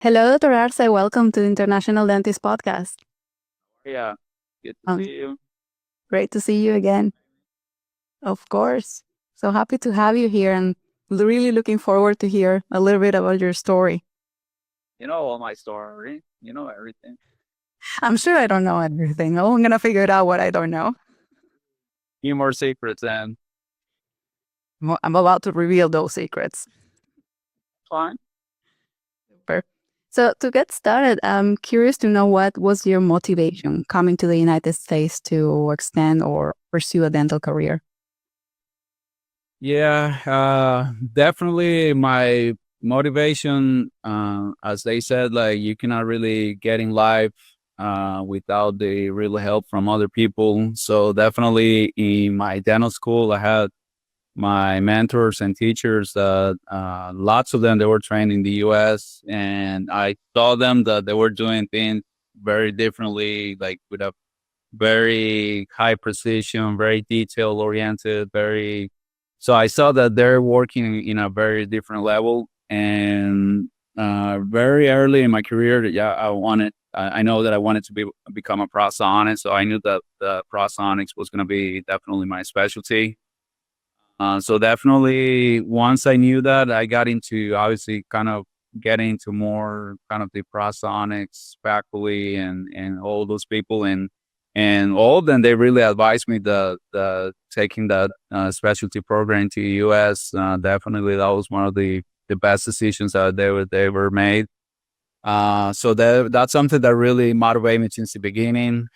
Hello, Dr. Arce. Welcome to the International Dentist Podcast. Yeah, good to Um, see you. Great to see you again. Of course. So happy to have you here and really looking forward to hear a little bit about your story. You know all my story. You know everything. I'm sure I don't know everything. Oh, I'm going to figure it out what I don't know. Few more secrets and I'm about to reveal those secrets. fine. Super. So to get started, I'm curious to know what was your motivation coming to the United States to extend or pursue a dental career? Yeah, definitely my motivation, as they said, like you cannot really get in life without the real help from other people. So definitely in my dental school, I had my mentors and teachers that lots of them they were trained in the US, and I saw them that they were doing things very differently, like with a very high precision, very detail oriented, very so I saw that they're working in a very different level. And very early in my career, yeah, I know that I wanted to become a prosthodontist, so I knew that the prosthodontics was going to be definitely my specialty. So definitely once I knew that, I got into obviously kind of getting into more kind of the prosthodontics faculty and all those people, and all of them, they really advised me the taking that specialty program to US. Definitely that was one of the best decisions that they were made. So that's something that really motivated me since the beginning.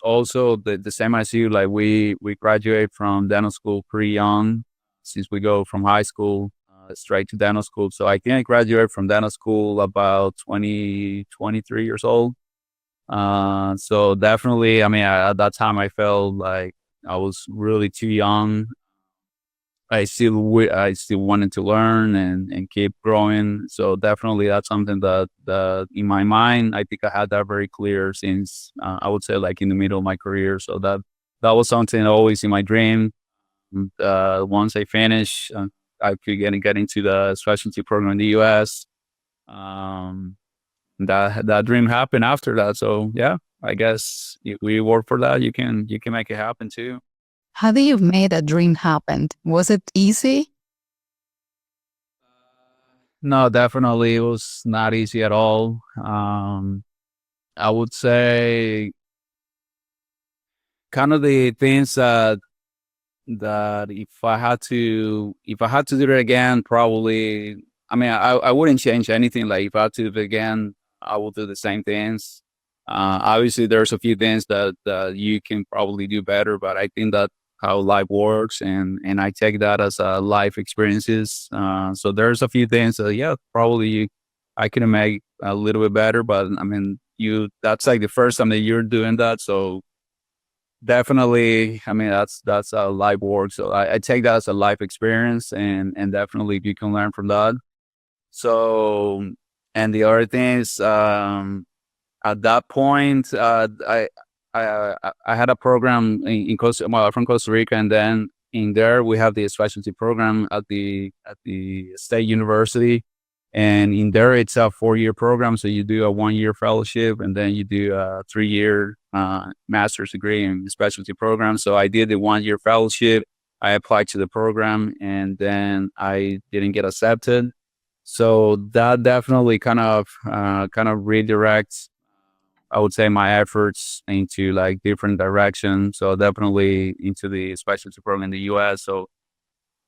Also, the same as you, like we graduate from dental school pretty young, since we go from high school straight to dental school. So I think I graduated from dental school about 23 years old. So definitely, I mean, at that time, I felt like I was really too young. I still wanted to learn and keep growing. So definitely that's something that in my mind, I think I had that very clear since I would say like in the middle of my career. So that was something always in my dream. Once I finish, I could get into the specialty program in the US. Um, that dream happened after that. So yeah, I guess if we work for that, you can make it happen too. How do you made a dream happen? Was it easy? No, definitely it was not easy at all. I would say kind of the things that if I had to do it again, probably I mean I wouldn't change anything. Like if I had to do it again, I will do the same things. Obviously there's a few things that you can probably do better, but I think that how life works, and I take that as a life experiences. So there's a few things that yeah, probably I can make a little bit better, but I mean that's like the first time that you're doing that. So definitely, I mean that's how life works. So I take that as a life experience, and definitely you can learn from that. So and the other thing is, at that point, I had a program in Costa, well, from Costa Rica, and then in there we have the specialty program at the state university, and in there it's a 4-year program. So you do a 1-year fellowship, and then you do a 3-year master's degree in the specialty program. So I did the 1-year fellowship. I applied to the program, and then I didn't get accepted. So that definitely kind of redirects, I would say, my efforts into like different directions. So definitely into the specialty program in the US. So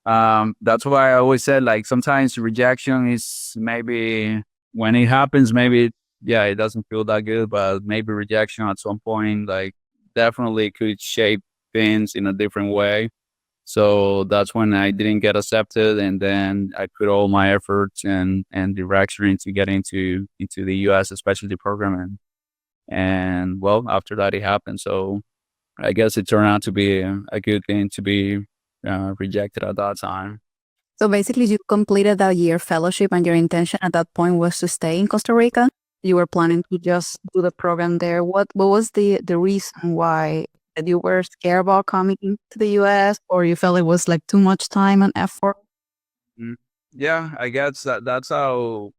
that's why I always said like sometimes rejection is maybe when it happens, maybe yeah, it doesn't feel that good, but maybe rejection at some point like definitely could shape things in a different way. So that's when I didn't get accepted, and then I put all my efforts and direction into getting into the US specialty program, and well, after that it happened. So I guess it turned out to be a good thing to be rejected at that time. So basically, you completed that year fellowship, and your intention at that point was to stay in Costa Rica. You were planning to just do the program there. What was the reason why that you were scared about coming to the US, or you felt it was like too much time and effort? Mm. Yeah, I guess that's how.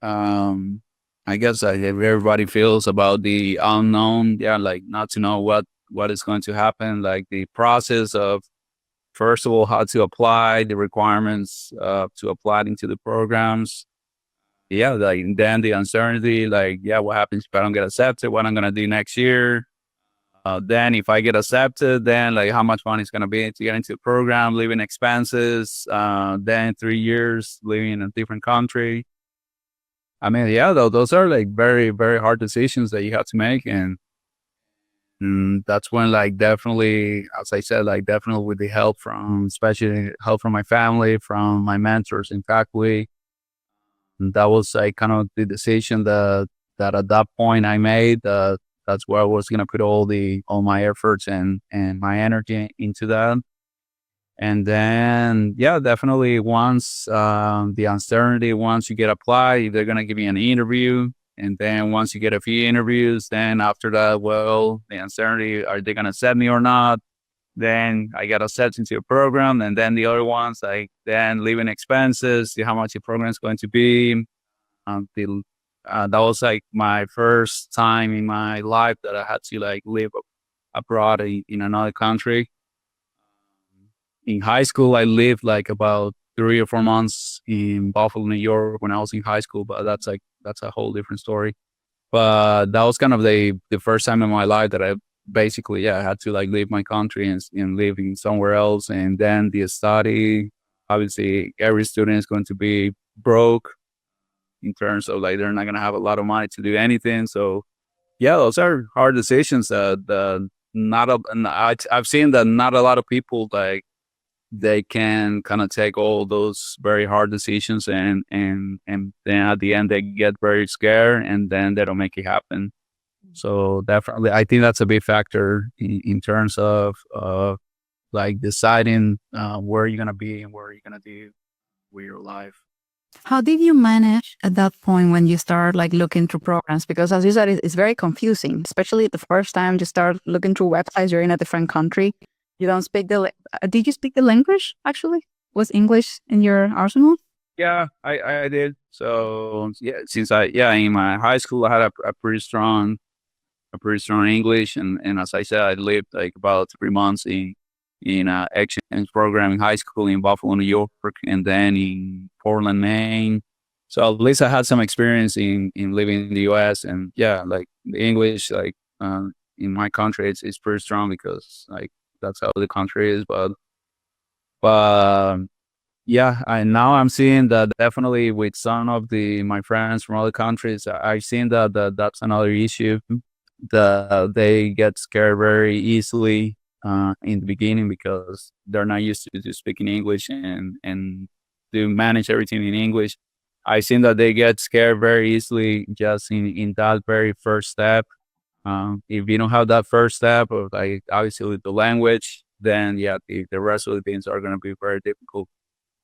I guess everybody feels about the unknown. Yeah, like not to know what is going to happen. Like the process of first of all how to apply the requirements to apply into the programs. Yeah, like then the uncertainty. Like yeah, what happens if I don't get accepted? What I'm gonna do next year? Then if I get accepted, then like how much money is going to be to get into the program, living expenses, then 3 years living in a different country. I mean, yeah, though, those are like very, very hard decisions that you have to make. And that's when like definitely, as I said, like definitely with the help from, especially help from my family, from my mentors and faculty, that was like kind of the decision that at that point I made. That's where I was gonna put all my efforts and my energy into that. And then yeah, definitely once the uncertainty, once you get applied, they're gonna give you an interview. And then once you get a few interviews, then after that, well, the uncertainty, are they gonna accept me or not? Then I got accepted into a program, and then the other ones, like then living expenses, see how much the program is going to be. The That was like my first time in my life that I had to like live abroad in another country. In high school, I lived like about 3 or 4 months in Buffalo, New York when I was in high school, but that's a whole different story. But that was kind of the first time in my life that I basically, yeah, had to like leave my country and live in somewhere else. And then the study, obviously every student is going to be broke in terms of like they're not gonna have a lot of money to do anything. So yeah, those are hard decisions that not a, and I've seen that not a lot of people like they can kind of take all those very hard decisions and then at the end they get very scared and then they don't make it happen. So definitely, I think that's a big factor in terms of like deciding where you're gonna be and where you're gonna do with your life. How did you manage at that point when you start like looking through programs? Because as you said, it's very confusing, especially the first time you start looking through websites. You're in a different country. You don't speak did you speak the language actually? Was English in your arsenal? Yeah, I did. So yeah, since I yeah in my high school I had a pretty strong English, and as I said, I lived like about 3 months in a exchange program in high school in Buffalo, New York, and then in Portland, Maine. So at least I had some experience in living in the U.S. And yeah, like the English, like in my country, it's pretty strong because like that's how the country is. But yeah, I now I'm seeing that definitely with some of my friends from other countries, I've seen that's another issue. They get scared very easily in the beginning because they're not used to speaking English and to manage everything in English. I've seen that they get scared very easily just in that very first step. If you don't have that first step of like obviously with the language, then yeah, the rest of the things are going to be very difficult.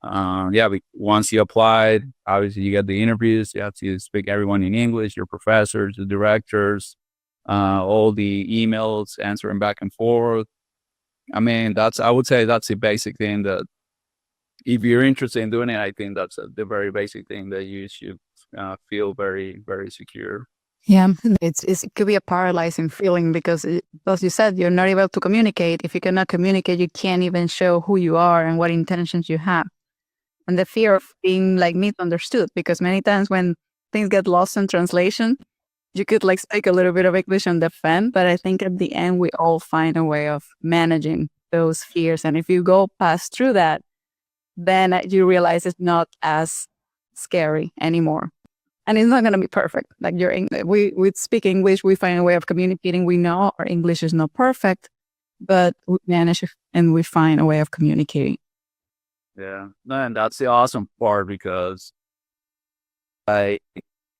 Yeah, once you applied, obviously you get the interviews. You have to speak everyone in English, your professors, the directors, all the emails, answering back and forth. I mean, I would say that's the basic thing that if you're interested in doing it, I think that's the very basic thing that you should feel very, very secure. Yeah, it could be a paralyzing feeling because, as you said, you're not able to communicate. If you cannot communicate, you can't even show who you are and what intentions you have. And the fear of being like misunderstood, because many times when things get lost in translation, you could like speak a little bit of English and defend, but I think at the end we all find a way of managing those fears. And if you go past through that, then you realize it's not as scary anymore. And it's not going to be perfect. Like we speak English, we find a way of communicating. We know our English is not perfect, but we manage and we find a way of communicating. Yeah, no, and that's the awesome part because I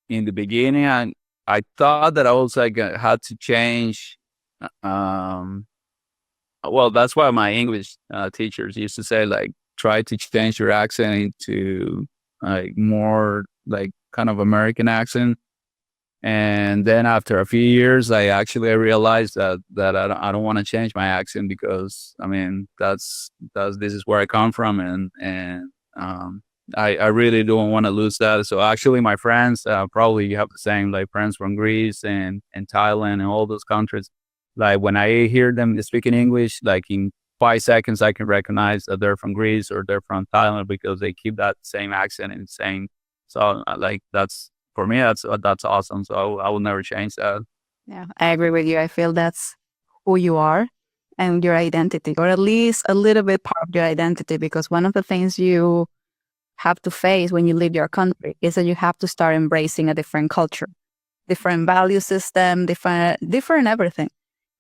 in the beginning I thought that I was like had to change. Um, well, that's why my English teachers used to say like try to change your accent into like more like kind of American accent. And then after a few years, I realized that I don't want to change my accent because I mean that's this is where I come from and I really don't want to lose that. So actually, my friends, probably you have the same, like friends from Greece and Thailand and all those countries. Like when I hear them speaking English, like in 5 seconds, I can recognize that they're from Greece or they're from Thailand because they keep that same accent and same. So like that's for me, that's awesome. So I will never change that. Yeah, I agree with you. I feel that's who you are and your identity, or at least a little bit part of your identity, because one of the things you have to face when you leave your country is that you have to start embracing a different culture, different value system, different everything.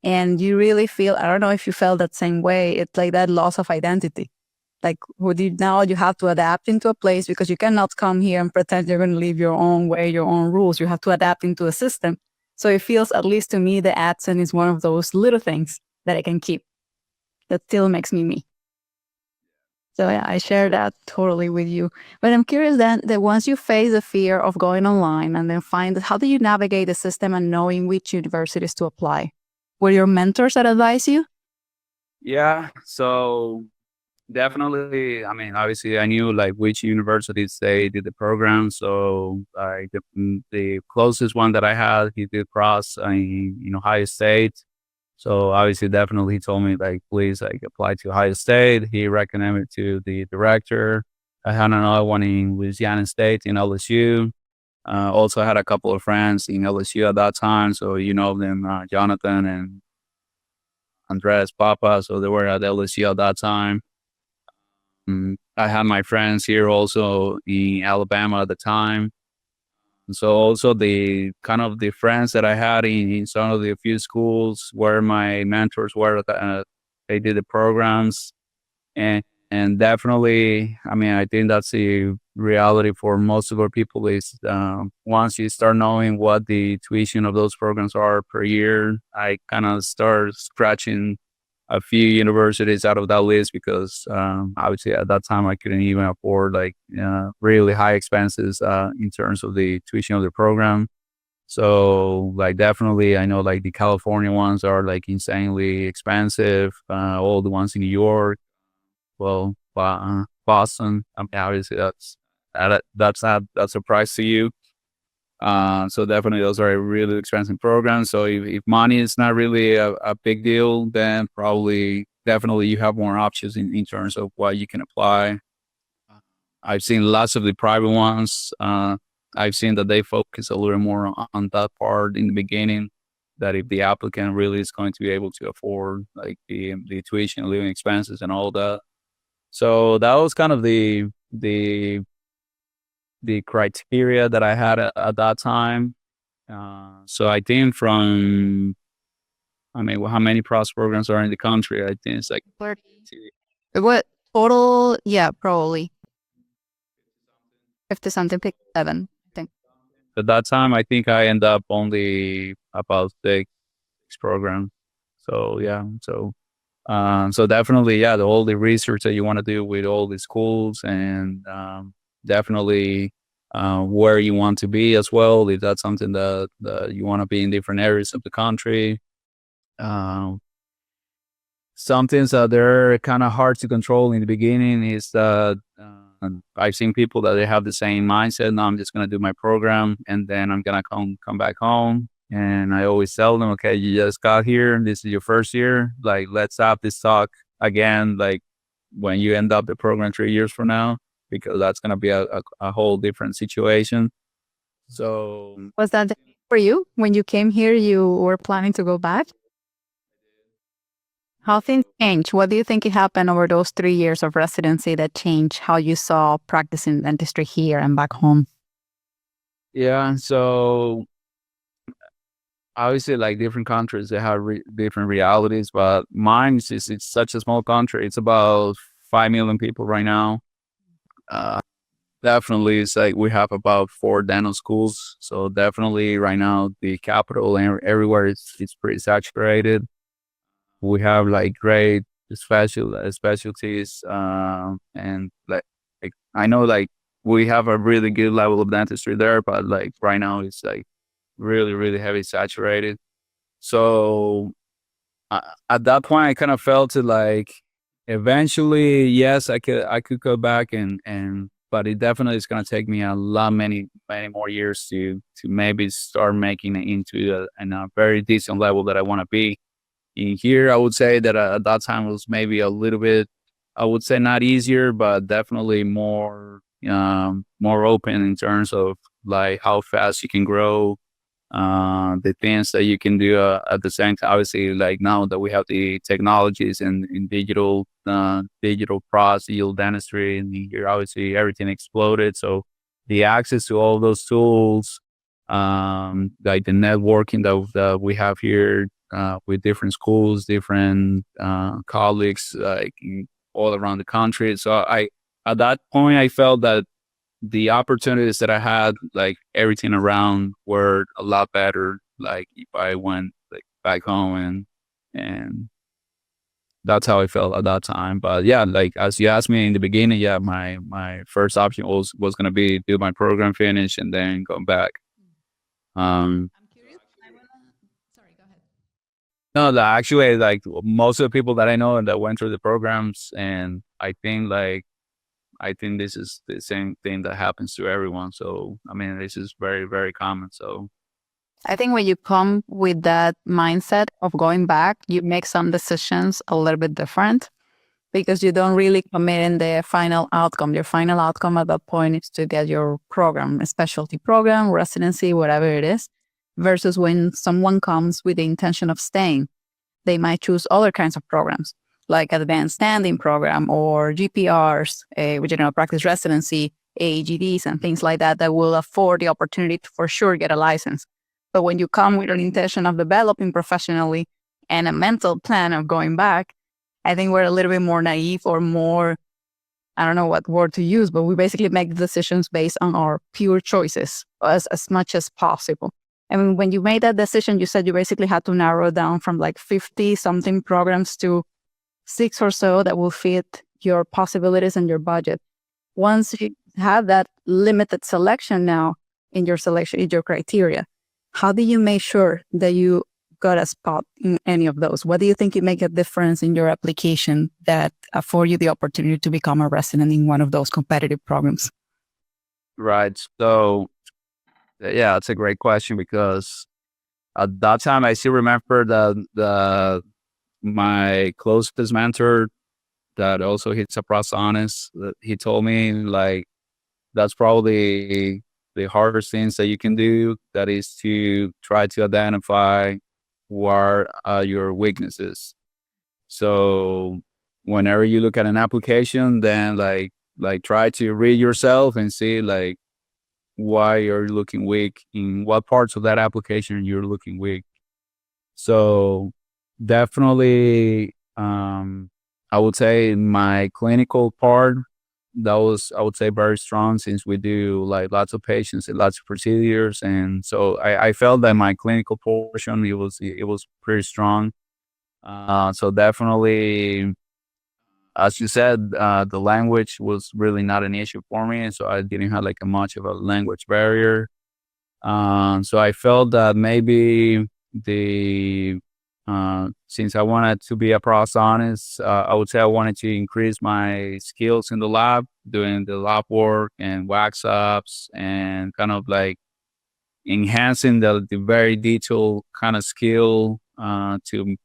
And you really feel, I don't know if you felt that same way. It's like that loss of identity. Like now you have to adapt into a place because you cannot come here and pretend you're going to live your own way, your own rules. You have to adapt into a system. So it feels, at least to me, the accent is one of those little things that I can keep that still makes me me. So yeah, I share that totally with you. But I'm curious then that once you face the fear of going online and then find, how do you navigate the system and knowing which universities to apply? Were your mentors that advise you? Yeah. So definitely, I mean, obviously, I knew like which universities they did the program. So like the closest one that I had, he did cross in Ohio State. So obviously, definitely, he told me like, please like apply to Ohio State. He recommended to the director. I had another one in Louisiana State in LSU. Also had a couple of friends in LSU at that time, so you know them, Jonathan and Andres Papa. So they were at LSU at that time. I had my friends here also in Alabama at the time. So also the kind of the friends that I had in some of the few schools where my mentors were, they did the programs. And and definitely, I mean, I think that's the reality for most of our people is once you start knowing what the tuition of those programs are per year, I kind of start scratching a few universities out of that list because obviously at that time I couldn't even afford like really high expenses in terms of the tuition of the program. So like definitely I know like the California ones are like insanely expensive. All the ones in New York, well, Boston. I mean, obviously that's a price to you. So definitely those are really expensive programs. So if money is not really a big deal, then probably definitely you have more options in terms of what you can apply. I've seen lots of the private ones. I've seen that they focus a little more on that part in the beginning. That if the applicant really is going to be able to afford like the tuition, living expenses, and all that. So that was kind of the criteria that I had at that time. So I think I mean, how many pros programs are in the country? I think it's like 30. What total? Yeah, probably 50 something, 57, I think. at that time. I think I end up only about six programs. So yeah, so definitely, yeah, all the research that you want to do with all the schools and definitely where you want to be as well. If that's something that you want to be in different areas of the country. Um, some things that they're kind of hard to control in the beginning is that I've seen people that they have the same mindset. No, I'm just gonna do my program and then I'm gonna come back home. And I always tell them, okay, you just got here. This is your first year. Like, let's have this talk again. Like when you end up the program 3 years from now, because that's gonna be a whole different situation. So Was that the case for you? When you came here, you were planning to go back? How things changed? What do you think it happened over those 3 years of residency that changed how you saw practicing dentistry here and back home? yeah, so obviously like different countries they have different realities, but mine is just, it's such a small country. It's about 5 million people right now. uh Definitely it's like we have about 4 dental schools, so definitely right now the capital and everywhere it's pretty saturated. We have like great specialties, and like I know like we have a really good level of dentistry there, but like right now it's like really really heavy saturated. So at that point, I kind of felt it like eventually, yes, I could go back and but it definitely is going to take me many more years to maybe start making it into a very decent level that I want to be. In here, I would say that at that time was maybe a little bit, I would say not easier, but definitely more open in terms of like how fast you can grow, the things that you can do at the same time. Obviously, like now that we have the technologies and in digital digital dentistry, and here obviously everything exploded. So the access to all those tools, like the networking that we have here with different schools, different colleagues, like all around the country. So at that point, I felt that the opportunities that I had, like everything around, were a lot better. Like if I went like back home, and that's how I felt at that time. But yeah, like as you asked me in the beginning, yeah, my first option was gonna be do my program, finish, and then go back. Um, I'm curious. Sorry, go ahead. no, actually, like most of the people that I know that went through the programs, and I think this is the same thing that happens to everyone. So, I mean, this is very, very common. So, I think when you come with that mindset of going back, you make some decisions a little bit different because you don't really commit in the final outcome. Your final outcome at that point is to get your program, a specialty program, residency, whatever it is, versus when someone comes with the intention of staying, they might choose other kinds of programs like advanced standing program or GPRs, with general practice residency, AAGDs, and things like that that will afford the opportunity to for sure get a license. But when you come with an intention of developing professionally and a mental plan of going back, I think we're a little bit more naive or more, I don't know what word to use, but we basically make decisions based on our pure choices as much as possible. And when you made that decision, you said you basically had to narrow down from like 50 something programs to 6 or so that will fit your possibilities and your budget. Once you have that limited selection now in your selection, in your criteria, how do you make sure that you got a spot in any of those? What do you think you make a difference in your application that afford you the opportunity to become a resident in one of those competitive programs? right. So, yeah, that's a great question because at that time, I still remember my closest mentor that also hits a prosthodontist, that he told me like that's probably the hardest things that you can do. That is to try to identify what are your weaknesses. So whenever you look at an application, then like try to read yourself and see like why you're looking weak, in what parts of that application you're looking weak. So definitely, I would say my clinical part, that was, I would say, very strong, since we do like lots of patients and lots of procedures. And so I felt that my clinical portion, it was pretty strong. So definitely, as you said, the language was really not an issue for me. And so I didn't have like a much of a language barrier. So I felt that maybe since I wanted to be a prosthodontist, I would say I wanted to increase my skills in the lab, doing the lab work and wax ups, and kind of like enhancing the very detailed kind of skill, to,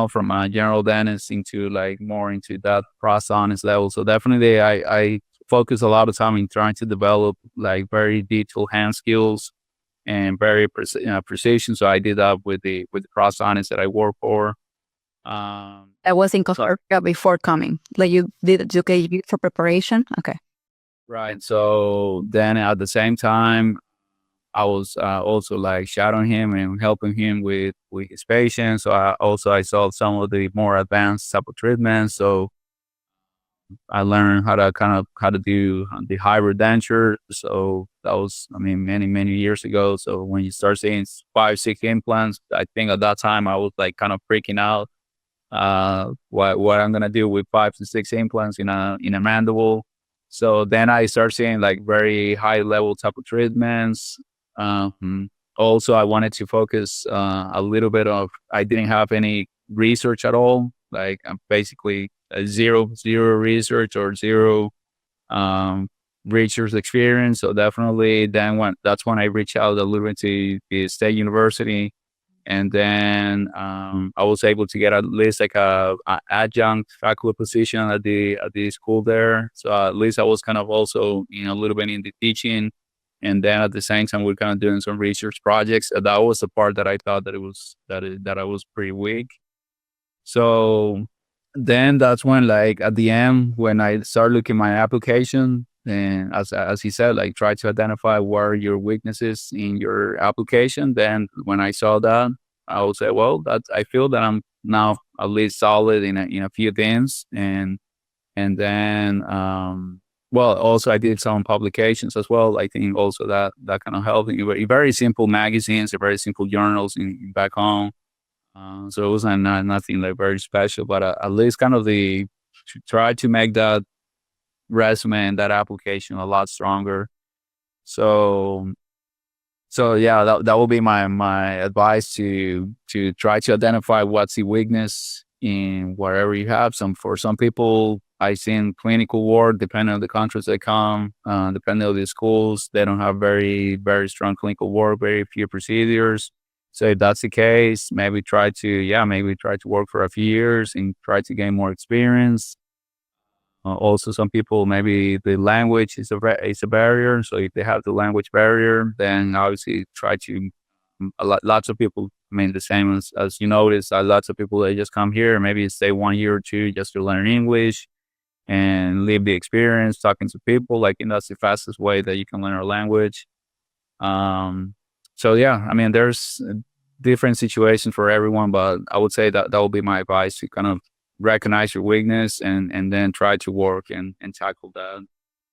from a general dentist into like more into that prosthodontist level. So definitely I focus a lot of time in trying to develop like very detailed hand skills and very precision. So I did that with the prosthodontist that I work for. That was in Costa Rica before coming. Like you did you get for preparation? Okay. Right. So then at the same time, I was also like shadowing him and helping him with his patients. So I saw some of the more advanced type of treatments. So I learned how to do the hybrid denture. So that was, I mean, many years ago. So when you start seeing 5, 6 implants, I think at that time I was like kind of freaking out. What I'm gonna do with 5 to 6 implants in a mandible. So then I start seeing like very high level type of treatments. Also, I wanted to focus a little bit of. I didn't have any research at all. Like I'm basically zero research or zero research experience. So definitely then that's when I reached out a little bit to the state university. And then I was able to get at least like a adjunct faculty position at the school there. So at least I was kind of also a little bit in the teaching, and then at the same time we're kind of doing some research projects. That was the part that I thought that I was pretty weak. So then that's when, like, at the end, when I start looking my application, and as he said, like, try to identify what are your weaknesses in your application. Then when I saw that, I would say, well, I feel that I'm now at least solid in a few things. And then well, also I did some publications as well. I think also that kind of helped. Very simple magazines, or very simple journals back home. So it was nothing like very special, but at least kind of to try to make that resume and that application a lot stronger. So yeah, that will be my advice, to try to identify what's the weakness in wherever you have. For some people, I seen clinical work, depending on the countries they come, depending on the schools, they don't have very, very strong clinical work, very few procedures. So if that's the case, maybe try to work for a few years and try to gain more experience. Also, some people, maybe the language is a barrier. So if they have the language barrier, then obviously try to. Lots of people, I mean, the same as you notice, lots of people, they just come here, maybe stay 1 year or two just to learn English and live the experience talking to people. Like, and that's the fastest way that you can learn a language. Um, so yeah, I mean, there's different situations for everyone, but I would say that would be my advice, to kind of recognize your weakness and then try to work and tackle that.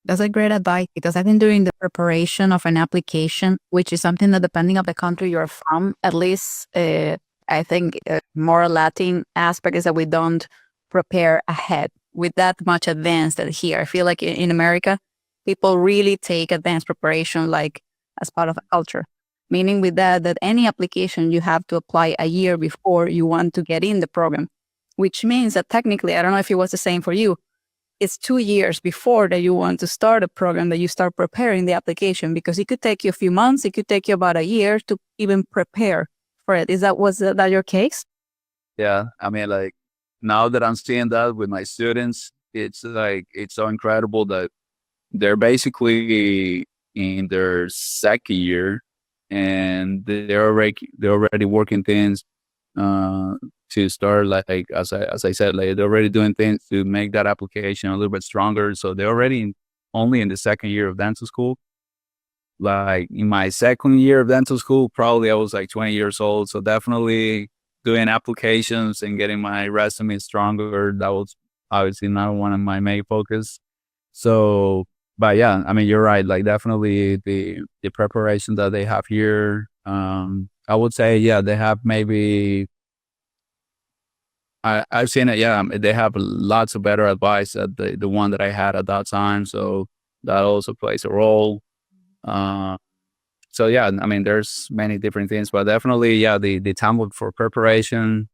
That's a great advice, because I think during the preparation of an application, which is something that depending on the country you're from, at least I think more Latin aspect is that we don't prepare ahead with that much advanced here. I feel like in America, people really take advanced preparation like as part of a culture. Meaning with that any application you have to apply a year before you want to get in the program, which means that technically, I don't know if it was the same for you, it's 2 years before that you want to start a program that you start preparing the application, because it could take you a few months, it could take you about a year to even prepare for it. Was that your case? Yeah, I mean, like, now that I'm seeing that with my students, it's like, it's so incredible that they're basically in their second year, and they're already working things uh, to start, like, as I said, like, they're already doing things to make that application a little bit stronger. So they're already only in the second year of dental school. Like, in my second year of dental school, probably I was like 20 years old. So definitely doing applications and getting my resume stronger, that was obviously not one of my main focus. So, but yeah, I mean, you're right. Like, definitely the preparation that they have here, I would say, yeah, they have maybe. I've seen it. Yeah, they have lots of better advice than the one that I had at that time. So that also plays a role. Uh, so yeah, I mean, there's many different things, but definitely, yeah, the time for preparation.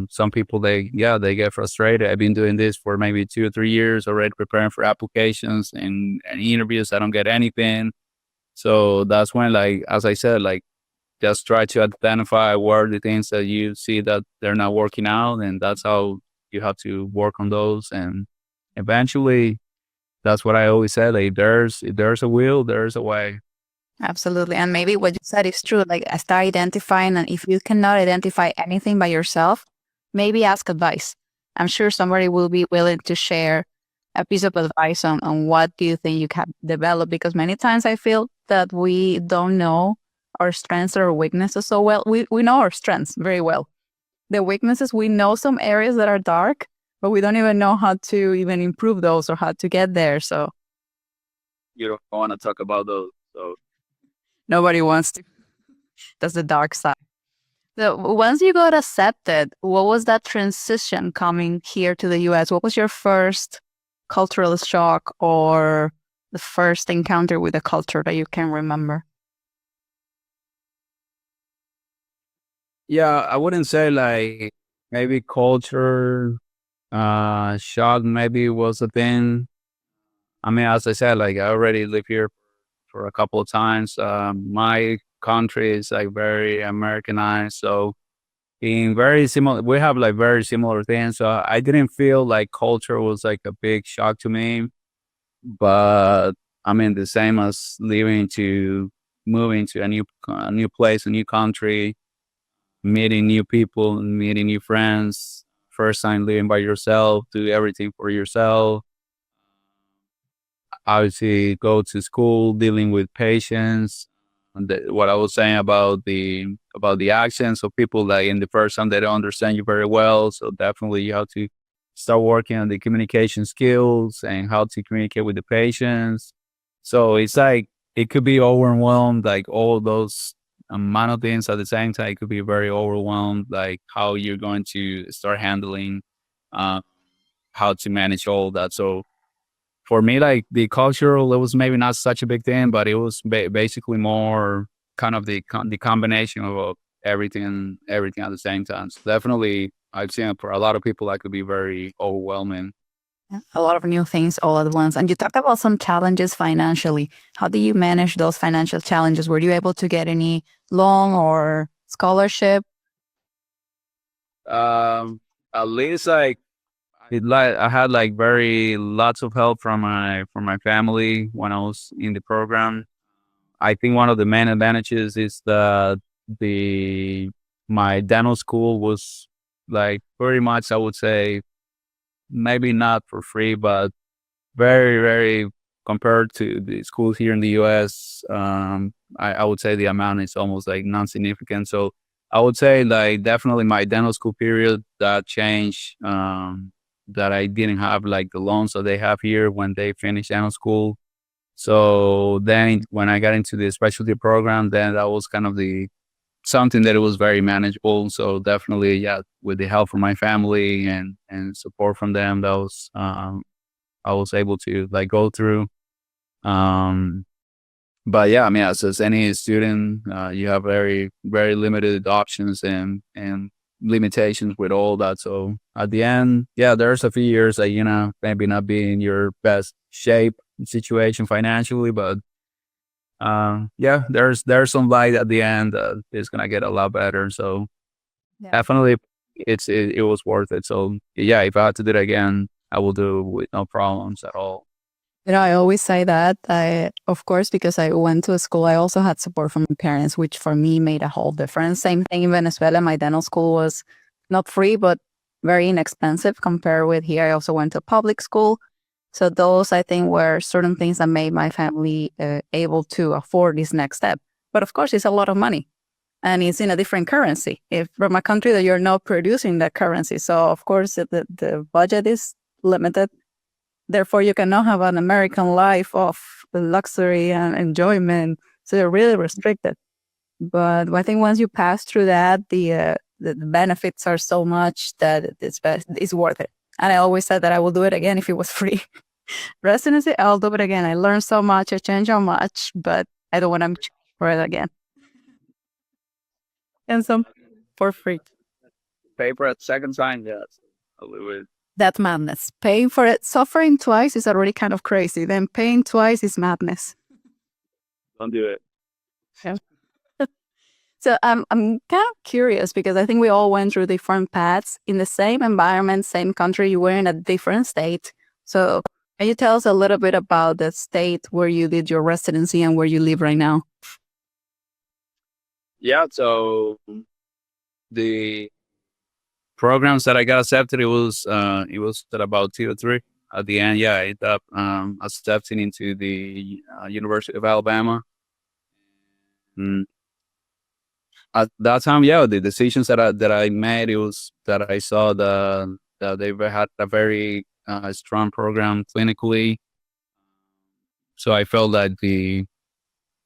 Some people, they get frustrated. I've been doing this for maybe 2 or 3 years already, preparing for applications and interviews. I don't get anything. So that's when, like, as I said, like, just try to identify what are the things that you see that they're not working out, and that's how you have to work on those. And eventually, that's what I always said, like, if there's a will, there's a way. Absolutely. And maybe what you said is true. Like, I start identifying, and if you cannot identify anything by yourself, maybe ask advice. I'm sure somebody will be willing to share a piece of advice on what do you think you can develop, because many times I feel that we don't know our strengths or weaknesses so well. We know our strengths very well. The weaknesses, we know some areas that are dark, but we don't even know how to even improve those or how to get there. So You don't want to talk about those. So nobody wants to. That's the dark side. So once you got accepted, what was that transition coming here to the US? What was your first cultural shock or the first encounter with the culture that you can remember? yeah, I wouldn't say, like, maybe culture shock maybe was a thing. I mean, as I said, like I already live here for a couple of times. My country is like very Americanized, so in very similar, we have like very similar things. So I didn't feel like culture was like a big shock to me, but I mean the same as moving to a new place, a new country, meeting new people, meeting new friends. First time living by yourself, do everything for yourself. Obviously, go to school, dealing with patients. And what I was saying about the accent, so people like in the first time they don't understand you very well. So definitely you have to start working on the communication skills and how to communicate with the patients. So it's like it could be overwhelmed, like all those amount of things at the same time. It could be very overwhelmed, like how you're going to start handling, uh, how to manage all that. So for me, like the cultural, it was maybe not such a big thing, but it was basically more kind of the combination of everything at the same time. So definitely, I've seen for a lot of people that could be very overwhelming. Yeah, a lot of new things all at once. And you talked about some challenges financially. How do you manage those financial challenges? Were you able to get any loan or scholarship? Um, at least I had like very lots of help from my family when I was in the program. I think one of the main advantages is that the my dental school was like pretty much, I would say, maybe not for free, but very, very compared to the schools here in the US. I would say the amount is almost like non-significant. So I would say like definitely my dental school period that changed, that I didn't have like the loans that they have here when they finish dental school. So then when I got into the specialty program, then that was kind of the something that it was very manageable. So definitely, yeah, with the help from my family and support from them, that was I was able to like go through. Um, but yeah, I mean, as any student, you have very limited options and limitations with all that. So at the end, yeah, there's a few years that maybe not be in your best shape situation financially, but yeah, there's some light at the end. It's gonna get a lot better. So Yeah. definitely, it was worth it. So yeah, if I had to do it again, I will do it with no problems at all. I always say that. Of course, because I went to a school, I also had support from my parents, which for me made a whole difference. Same thing in Venezuela. My dental school was not free, but very inexpensive compared with here. I also went to public school. So those, I think, were certain things that made my family able to afford this next step. But of course, it's a lot of money and it's in a different currency. If from a country that you're not producing that currency. So of course, the budget is limited. Therefore, you cannot have an American life of luxury and enjoyment. So you're really restricted. But I think once you pass through that, the benefits are so much that it's worth it. And I always said that I will do it again if it was free. Residency, I'll do it again. I learned so much, I changed so much, but I don't want to for it again. And some for free. Paper at second time, yes. A little bit. That's madness. Paying for it, suffering twice is already kind of crazy. Then paying twice is madness. Don't do it. Yeah. So I'm kind of curious because I think we all went through different paths in the same environment, same country. You were in a different state. So can you tell us a little bit about the state where you did your residency and where you live right now? Yeah, so the programs that I got accepted, it was at about 2 or 3. At the end, yeah, I ended up accepting into the University of Alabama. Mm. At that time, yeah, the decisions that I made, it was that I saw that they had a very strong program clinically. So I felt that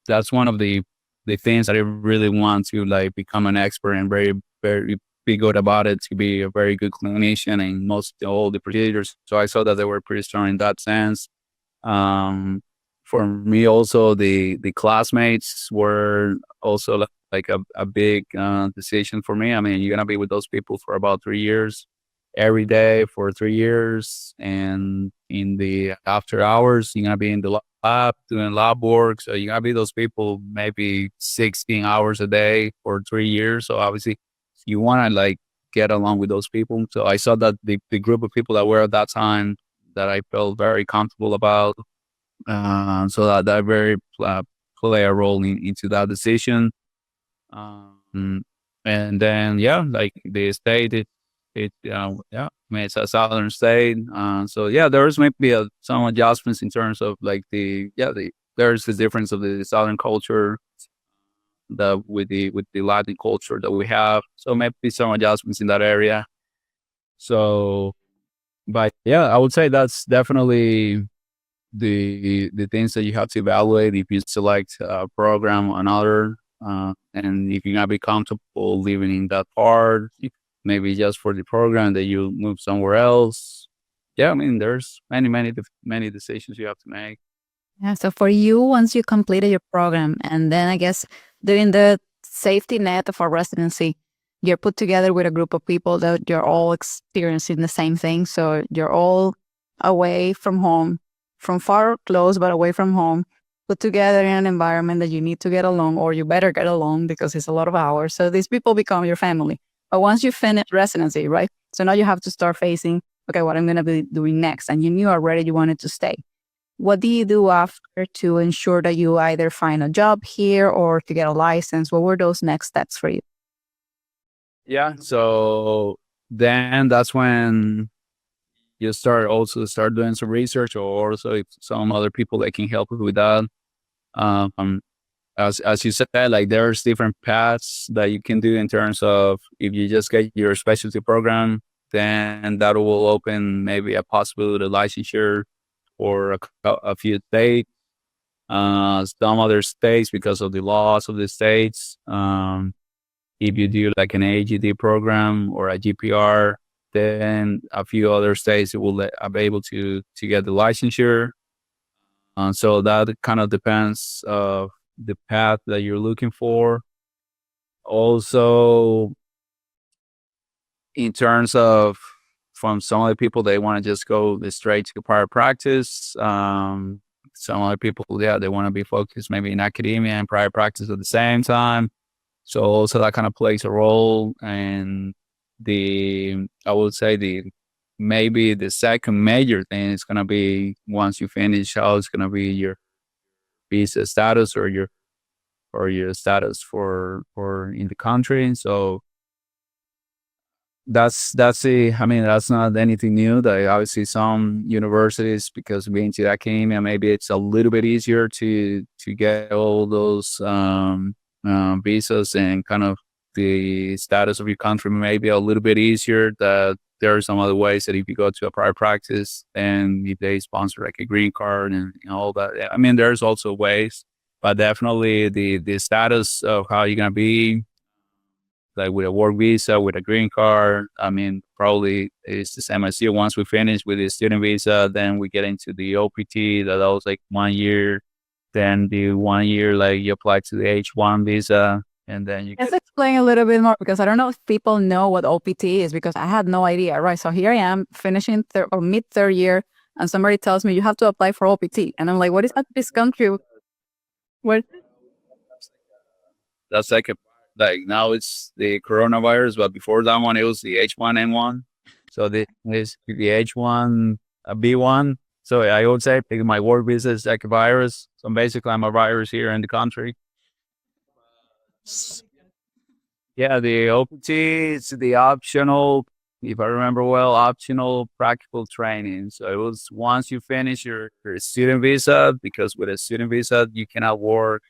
that's one of the things that I really want to like become an expert and very be good about it, to be a very good clinician in most all the procedures. So I saw that they were pretty strong in that sense. Um, for me, also the classmates were also like a big decision for me. I mean, you're gonna be with those people for about 3 years, every day for 3 years. And in the after hours, you're going to be in the lab doing lab work. So you're going to be those people maybe 16 hours a day for 3 years. So obviously you want to like get along with those people. So I saw that the group of people that were at that time that I felt very comfortable about. So that very play a role into that decision. Um, and then yeah, like the state, yeah, I mean it's a southern state. So yeah, there's maybe some adjustments in terms of like there's the difference of the southern culture with the Latin culture that we have. So maybe some adjustments in that area. So, but yeah, I would say that's definitely the things that you have to evaluate if you select a program or another, and if you're gonna be comfortable living in that part, maybe just for the program that you move somewhere else. Yeah, I mean, there's many decisions you have to make. Yeah. So for you, once you completed your program, and then I guess doing the safety net of a residency, you're put together with a group of people that you're all experiencing the same thing. So you're all away from home, from far close, but away from home, put together in an environment that you need to get along, or you better get along because it's a lot of hours. So these people become your family. But once you finish residency, right? So now you have to start facing, okay, what I'm going to be doing next. And you knew already you wanted to stay. What do you do after to ensure that you either find a job here or to get a license? What were those next steps for you? Yeah, so then that's when you start doing some research, or also if some other people that can help you with that. Um, as you said, like there's different paths that you can do in terms of if you just get your specialty program, then that will open maybe a possibility of licensure for a few states. Some other states, because of the laws of the states, if you do like an AGD program or a GPR, then a few other states will be able to get the licensure. So that kind of depends of the path that you're looking for. Also, in terms of from some other people, they want to just go straight to private practice. Some other people, yeah, they want to be focused maybe in academia and private practice at the same time. So also that kind of plays a role. And I would say maybe the second major thing is going to be once you finish, how it's going to be your visa status or your status for in the country. So I mean, that's not anything new. That obviously some universities, because being to academia, maybe it's a little bit easier to get all those visas, and kind of the status of your country maybe a little bit easier. That there are some other ways that if you go to a private practice and if they sponsor like a green card and all that. I mean, there's also ways, but definitely the status of how you're gonna be like with a work visa, with a green card. I mean, probably it's the same as you. Once we finish with the student visa, then we get into the OPT. That was like 1 year. Then the 1 year, like you apply to the H1 visa, and then you Let's get. explain a little bit more because I don't know if people know what OPT is because I had no idea, right? So here I am finishing or mid third year, and somebody tells me you have to apply for OPT, and I'm like, what is that? This country? What? That's like now it's the coronavirus, but before that one, it was the H1N1. So this is the H1 B1. So I would say my work visa is like a virus. So basically, I'm a virus here in the country. Yeah, the OPT is the optional, if I remember well, optional practical training. So it was once you finish your student visa, because with a student visa, you cannot work.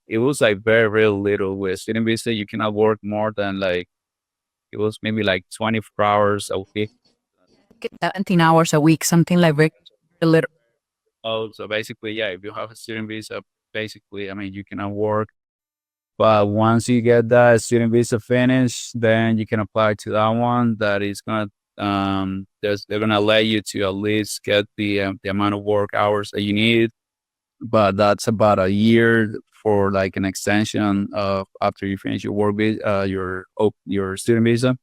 It was like very, very little with student visa. You cannot work more than like, it was maybe like 24 hours a week. 17 hours a week, something like very little. Oh, so basically, yeah, if you have a student visa, basically, I mean, you cannot work. But once you get that student visa finished, then you can apply to that one. That is gonna they're gonna let you to at least get the amount of work hours that you need. But that's about a year for like an extension of after you finish your work visa, your student visa.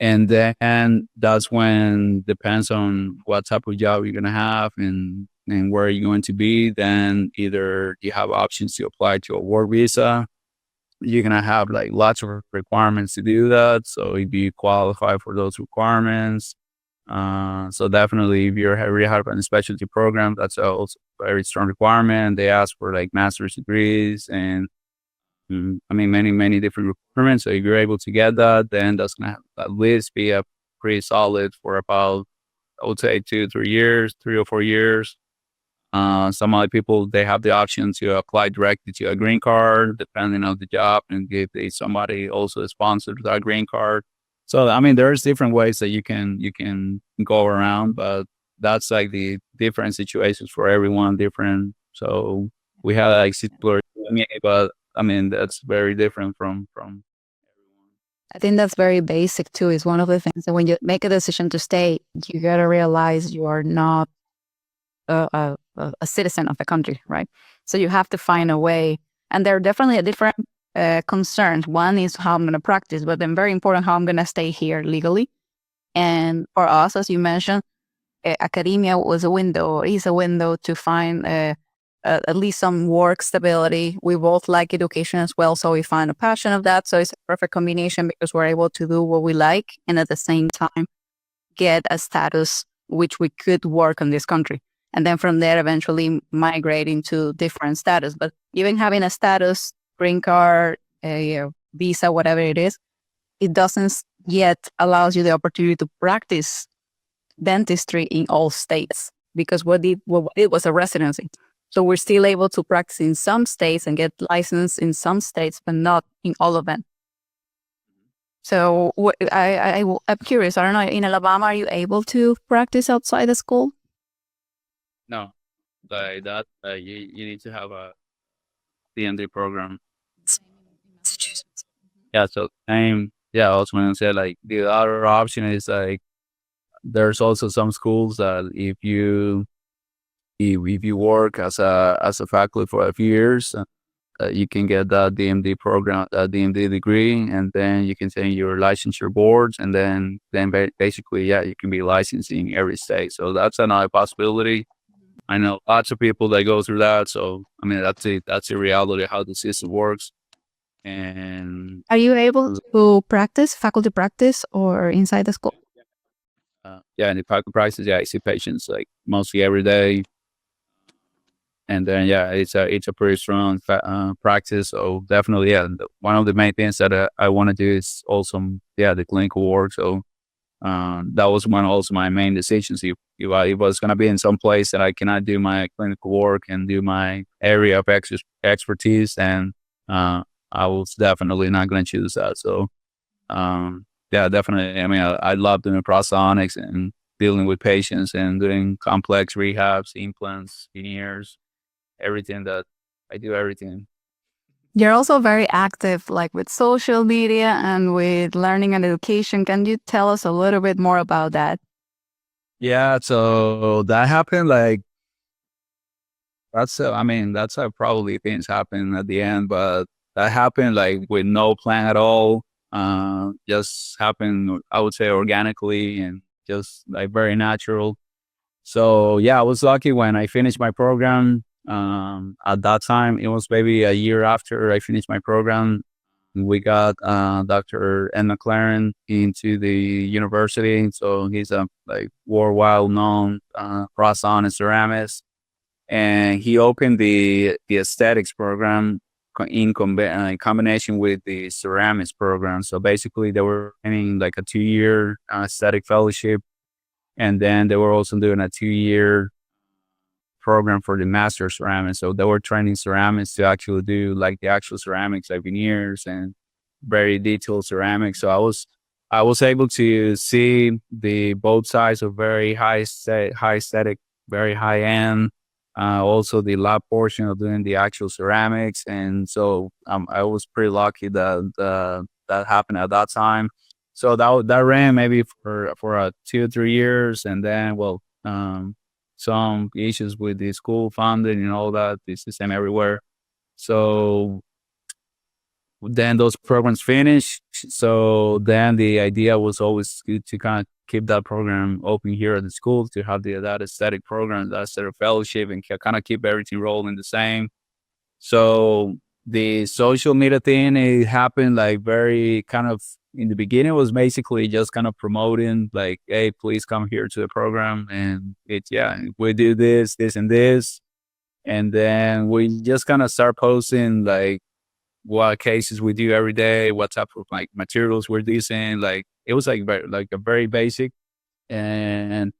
And then that's when, depends on what type of job you're gonna have and where you're going to be. Then either you have options to apply to a work visa. You're gonna have like lots of requirements to do that. So if you qualify for those requirements, so definitely if you're rehab and specialty program, that's also a very strong requirement. They ask for like master's degrees and I mean many different requirements. So if you're able to get that, then that's gonna at least be a pretty solid for about, I would say 2 3 years, 3 or 4 years. Some other people, they have the option to apply directly to a green card, depending on the job, and if they somebody also is sponsored with that green card. So I mean, there's different ways that you can go around, but that's like the different situations for everyone, different. So we have like similar, but I mean that's very different from everyone. I think that's very basic too. Is one of the things that when you make a decision to stay, you gotta realize you are not a citizen of the country, right? So you have to find a way. And there are definitely a different concerns. One is how I'm going to practice, but then very important how I'm going to stay here legally. And for us, as you mentioned, academia was a window, or is a window to find at least some work stability. We both like education as well, so we find a passion of that. So it's a perfect combination because we're able to do what we like and at the same time get a status which we could work in this country. And then from there, eventually migrate into different status. But even having a status, green card, a visa, whatever it is, it doesn't yet allows you the opportunity to practice dentistry in all states because what it was a residency. So we're still able to practice in some states and get licensed in some states, but not in all of them. So I'm curious. I don't know. In Alabama, are you able to practice outside the school? No, like that, you need to have a DMD program. Same in Massachusetts. Yeah, so same. Yeah, I was going to say like the other option is like there's also some schools that if you work as a faculty for a few years, you can get that DMD program, that DMD degree, and then you can take your licensure boards, and then basically, yeah, you can be licensed in every state. So that's another possibility. I know lots of people that go through that. So I mean, that's the reality of how the system works. And Are you able to practice, faculty practice, or inside the school? yeah, and the practice prices, yeah, I see patients like mostly every day. And then yeah, it's a pretty strong practice. So definitely, yeah, one of the main things that I want to do is also the clinical work. So that was one also my main decisions. If I was gonna be in some place that I cannot do my clinical work and do my area of expertise, then I was definitely not gonna choose that. So yeah, definitely. I mean, I love doing prosthodontics and dealing with patients and doing complex rehabs, implants, veneers, everything that I do, everything. You're also very active, like with social media and with learning and education. Can you tell us a little bit more about that? Yeah, so that happened like I mean, that's how probably things happen at the end, but that happened like with no plan at all. Just happened, I would say, organically and just like very natural. So yeah, I was lucky when I finished my program. At that time, it was maybe a year after I finished my program. We got Dr. Ed McLaren into the university. So he's a like worldwide known prosthodontist ceramist. And he opened the aesthetics program in combination with the ceramics program. So basically, they were training like a 2 year aesthetic fellowship, and then they were also doing a 2 year program for the master ceramics. So they were training ceramics to actually do like the actual ceramics, like veneers and very detailed ceramics. So I was able to see the both sides of very high aesthetic, very high end. Also the lab portion of doing the actual ceramics, and so I was pretty lucky that that happened at that time. So that ran maybe for 2 or 3 years, and then some issues with the school funding and all that. It's the same everywhere. So then those programs finished. So then the idea was always to kind of keep that program open here at the school, to have that aesthetic program, that aesthetic fellowship, and kind of keep everything rolling the same. So the social media thing, it happened like very kind of in the beginning. It was basically just kind of promoting, like, hey, please come here to the program, and we do this and this. And then we just kind of start posting like what cases we do every day, what type of like materials we're using. Like it was like a very basic. And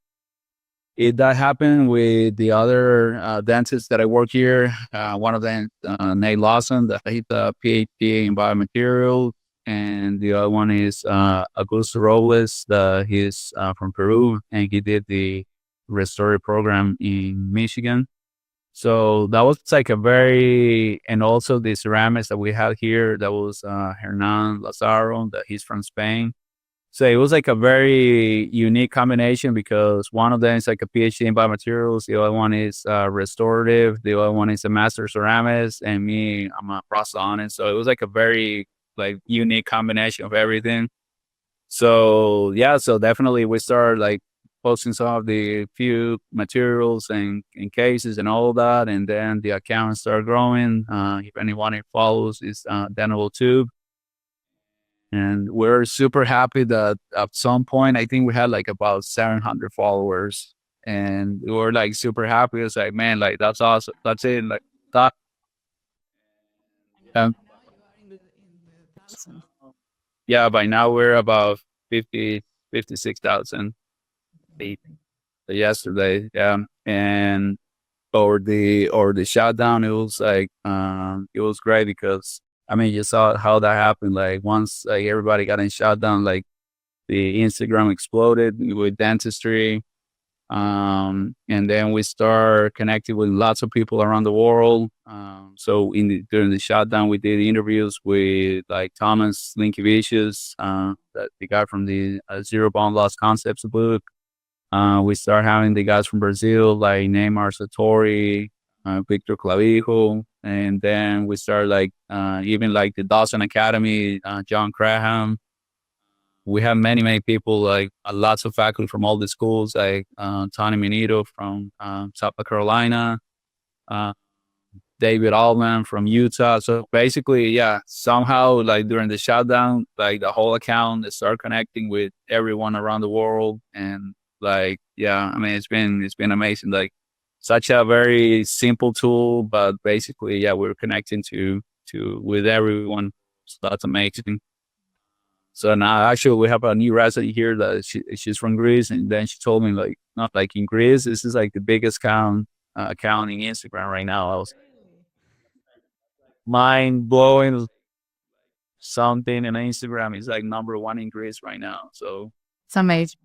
that happened with the other dentists that I work here. One of them, Nate Lawson, that he's a PhD in biomaterials, and the other one is Augusto Robles. He's from Peru, and he did the restorative program in Michigan. So that was like and also the ceramics that we had here, that was Hernan Lazaro, that he's from Spain. So it was like a very unique combination, because one of them is like a PhD in biomaterials, the other one is restorative, the other one is a master ceramist, and me, I'm a prosthodontist. So it was like a very like unique combination of everything. So yeah, so definitely we started like posting some of the few materials and cases and all that, and then the account started growing. If anyone follows, is Dental Tube. And we're super happy that at some point, I think we had like about 700 followers, and we were like super happy. It's like, man, like that's awesome. That's it. Like that. Um, yeah, by now we're about 56,000 yesterday. Yeah. And or the shutdown, it was like, it was great, because I mean, you saw how that happened. Like once like everybody got in shutdown, like the Instagram exploded with dentistry. And then we start connecting with lots of people around the world. So during the shutdown, we did interviews with like Thomas Linkevicius, that the guy from the Zero Bond Loss Concepts book. We start having the guys from Brazil, like Neymar Satori, Victor Clavijo. And then we start like, even like the Dawson Academy, John Graham. We have many, many people, like lots of faculty from all the schools, like Tony Minito from South Carolina, uh, David Altman from Utah. So basically, yeah, somehow like during the shutdown, like the whole account, they start connecting with everyone around the world. And like, yeah, I mean, it's been amazing. Like such a very simple tool, but basically, yeah, we're connecting with everyone. So that's amazing. So now actually we have a new resident here that she's from Greece, and then she told me like, not like in Greece, this is like the biggest account in Instagram right now. I was mind blowing. Something, and Instagram is like number one in Greece right now. So It's amazing.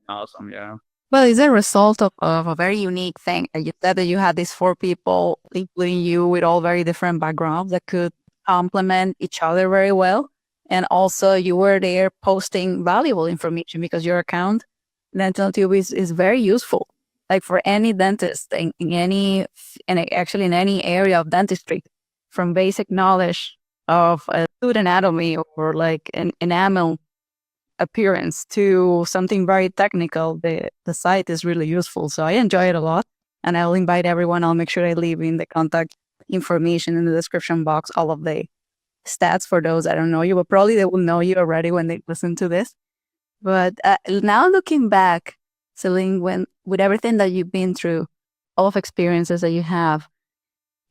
awesome, yeah. Well, it's a result of a very unique thing. You said that you had these four people, including you, with all very different backgrounds that could complement each other very well. And also, you were there posting valuable information, because your account, DentalTube, is very useful. Like for any dentist and actually in any area of dentistry, from basic knowledge of tooth anatomy or like an enamel appearance to something very technical, the site is really useful. So I enjoy it a lot, and I'll invite everyone. I'll make sure I leave in the contact information in the description box all of the stats for those that don't know you, but probably they will know you already when they listen to this. But now looking back, Celin, with everything that you've been through, all of experiences that you have,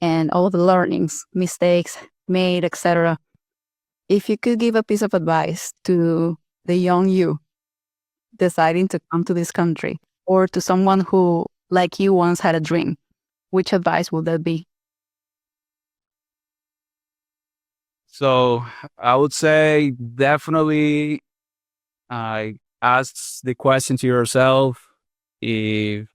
and all of the learnings, mistakes made, etc., if you could give a piece of advice to the young you deciding to come to this country, or to someone who, like you, once had a dream, which advice would that be? So I would say definitely, ask the question to yourself, if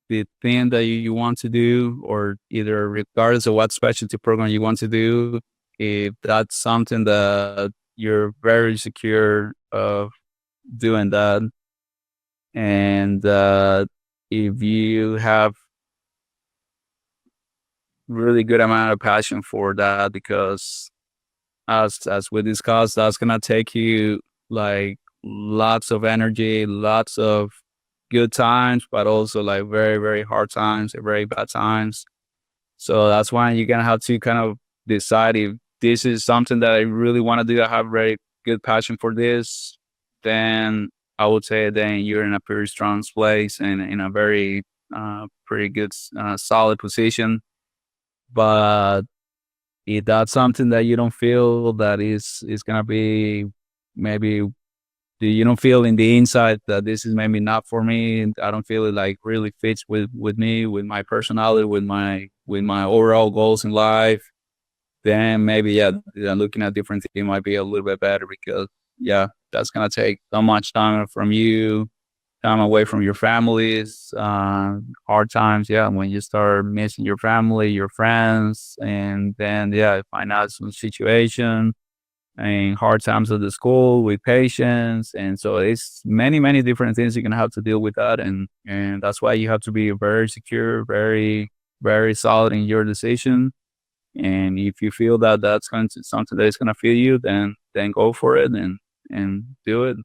the thing that you want to do, or either regardless of what specialty program you want to do, if that's something that you're very secure of doing that. And if you have really good amount of passion for that, because as we discussed, that's gonna take you like lots of energy, lots of good times, but also like very, very hard times, very bad times. So that's why you're gonna have to kind of decide if this is something that I really want to do. I have very good passion for this. Then I would say then you're in a pretty strong place and in a very pretty good solid position. But if that's something that you don't feel that is gonna be maybe you don't feel in the inside that this is maybe not for me. I don't feel it like really fits with me, with my personality, with my overall goals in life. Then maybe looking at different things might be a little bit better because that's gonna take so much time from you, time away from your families, hard times. Yeah, when you start missing your family, your friends, and then financial situation and hard times at the school with patients. And so it's many, many different things you're gonna have to deal with that. And that's why you have to be very secure, very, very solid in your decision. And if you feel that that's going to something that is gonna feel you, then go for it and do it.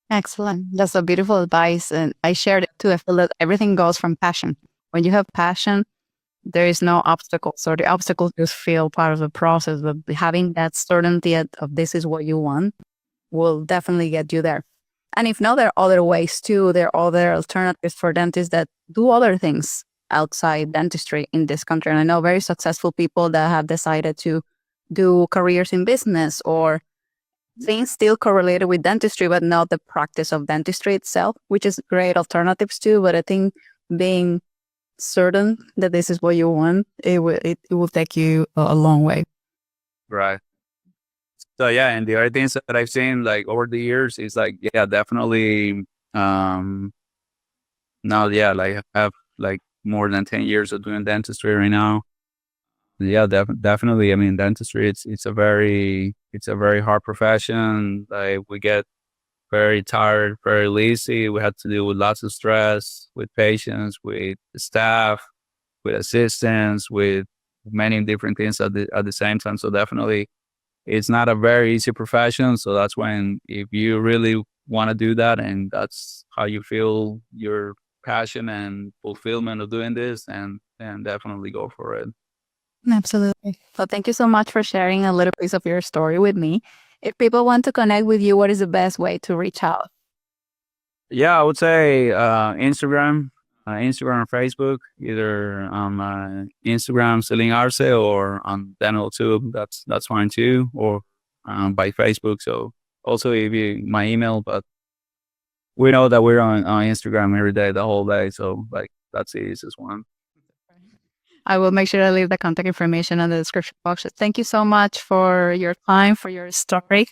Excellent. That's a beautiful advice. And I shared it too. I feel that everything goes from passion. When you have passion, there is no obstacles, or the obstacles just feel part of the process. But having that certainty of this is what you want will definitely get you there. And if not, there are other ways too. There are other alternatives for dentists that do other things outside dentistry in this country. And I know very successful people that have decided to do careers in business or things still correlated with dentistry, but not the practice of dentistry itself, which is great alternatives too. But I think being certain that this is what you want, it will take you a long way. Right. So and the other things that I've seen like over the years is like definitely now like I have like more than 10 years of doing dentistry right now. Yeah, definitely. I mean, dentistry it's a very hard profession. Like we get very tired, very lazy. We have to deal with lots of stress with patients, with staff, with assistants, with many different things at the same time. So definitely it's not a very easy profession. So that's when if you really want to do that and that's how you feel your passion and fulfillment of doing this, and definitely go for it. Absolutely. Well, thank you so much for sharing a little piece of your story with me. If people want to connect with you, what is the best way to reach out? Yeah, I would say Instagram and Facebook, either on Instagram, Celin Arce, or on Dental Tube. That's fine too, or by Facebook. So also if you my email, but we know that we're on Instagram every day, the whole day. So like that's the easiest one. I will make sure to leave the contact information in the description box. Thank you so much for your time, for your story.